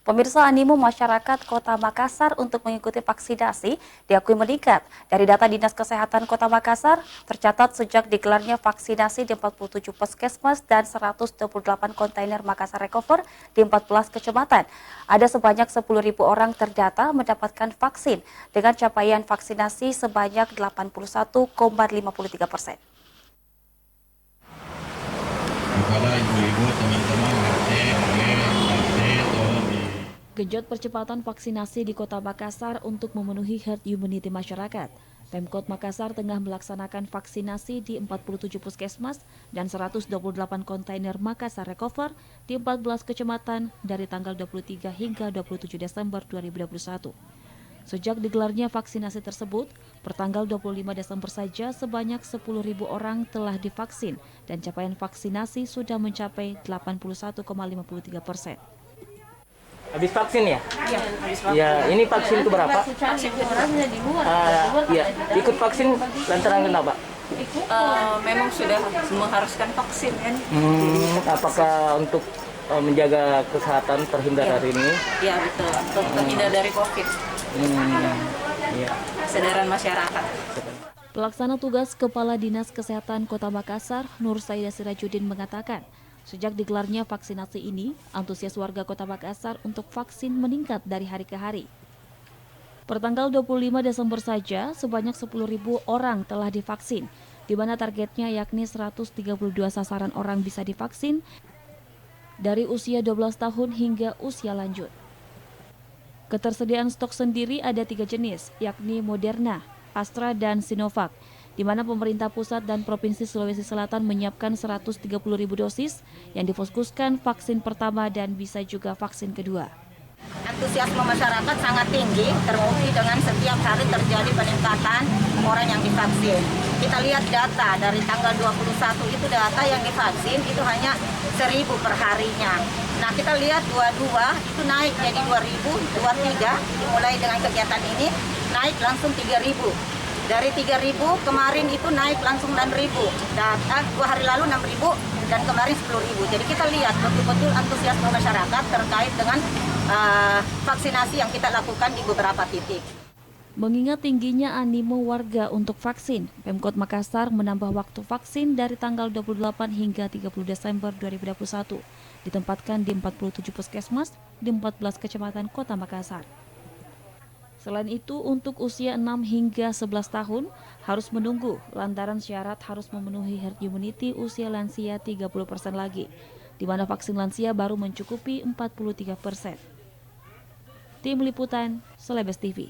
Pemirsa, animo masyarakat Kota Makassar untuk mengikuti vaksinasi diakui meningkat. Dari data Dinas Kesehatan Kota Makassar, tercatat sejak digelarnya vaksinasi di 47 puskesmas dan 128 kontainer Makassar Recover di 14 kecamatan. Ada sebanyak 10.000 orang terdata mendapatkan vaksin dengan capaian vaksinasi sebanyak 81,53%. Kepada ibu-ibu, teman-teman, Genjot percepatan vaksinasi di Kota Makassar untuk memenuhi herd immunity masyarakat. Pemkot Makassar tengah melaksanakan vaksinasi di 47 puskesmas dan 128 kontainer Makassar Recover di 14 kecamatan dari tanggal 23 hingga 27 Desember 2021. Sejak digelarnya vaksinasi tersebut, pertanggal 25 Desember saja sebanyak 10.000 orang telah divaksin dan capaian vaksinasi sudah mencapai 81,53%. Habis vaksin ya? Iya, habis vaksin. Ya, ini vaksin ke berapa? Vaksin orangnya di luar. Ya, ikut vaksin lantaran kenapa? Memang sudah mengharuskan vaksin kan. Apakah untuk menjaga kesehatan terhindar dari ini? Iya betul, untuk terhindar dari COVID. Ya. Kesadaran masyarakat. Pelaksana tugas Kepala Dinas Kesehatan Kota Makassar, Nur Saida Sirajuddin mengatakan, sejak digelarnya vaksinasi ini, antusias warga Kota Makassar untuk vaksin meningkat dari hari ke hari. Pertanggal 25 Desember saja, sebanyak 10.000 orang telah divaksin, di mana targetnya yakni 132 sasaran orang bisa divaksin dari usia 12 tahun hingga usia lanjut. Ketersediaan stok sendiri ada 3 jenis, yakni Moderna, Astra, dan Sinovac, di mana pemerintah pusat dan Provinsi Sulawesi Selatan menyiapkan 130.000 dosis yang difokuskan vaksin pertama dan bisa juga vaksin kedua. Antusiasme masyarakat sangat tinggi, terbukti dengan setiap hari terjadi peningkatan orang yang divaksin. Kita lihat data dari tanggal 21 itu data yang divaksin itu hanya 1.000 per harinya. Nah kita lihat 22 itu naik jadi 2.000, 23 dimulai dengan kegiatan ini naik langsung 3.000. Dari 3.000 kemarin itu naik langsung 6.000. Data 2 hari lalu 6.000 dan kemarin 10.000. Jadi kita lihat betul-betul antusiasme masyarakat terkait dengan vaksinasi yang kita lakukan di beberapa titik. Mengingat tingginya animo warga untuk vaksin, Pemkot Makassar menambah waktu vaksin dari tanggal 28 hingga 30 Desember 2021, ditempatkan di 47 puskesmas di 14 kecamatan Kota Makassar. Selain itu, untuk usia 6 hingga 11 tahun harus menunggu lantaran syarat harus memenuhi herd immunity usia lansia 30% lagi, di mana vaksin lansia baru mencukupi 43%. Tim Liputan, Celebes TV.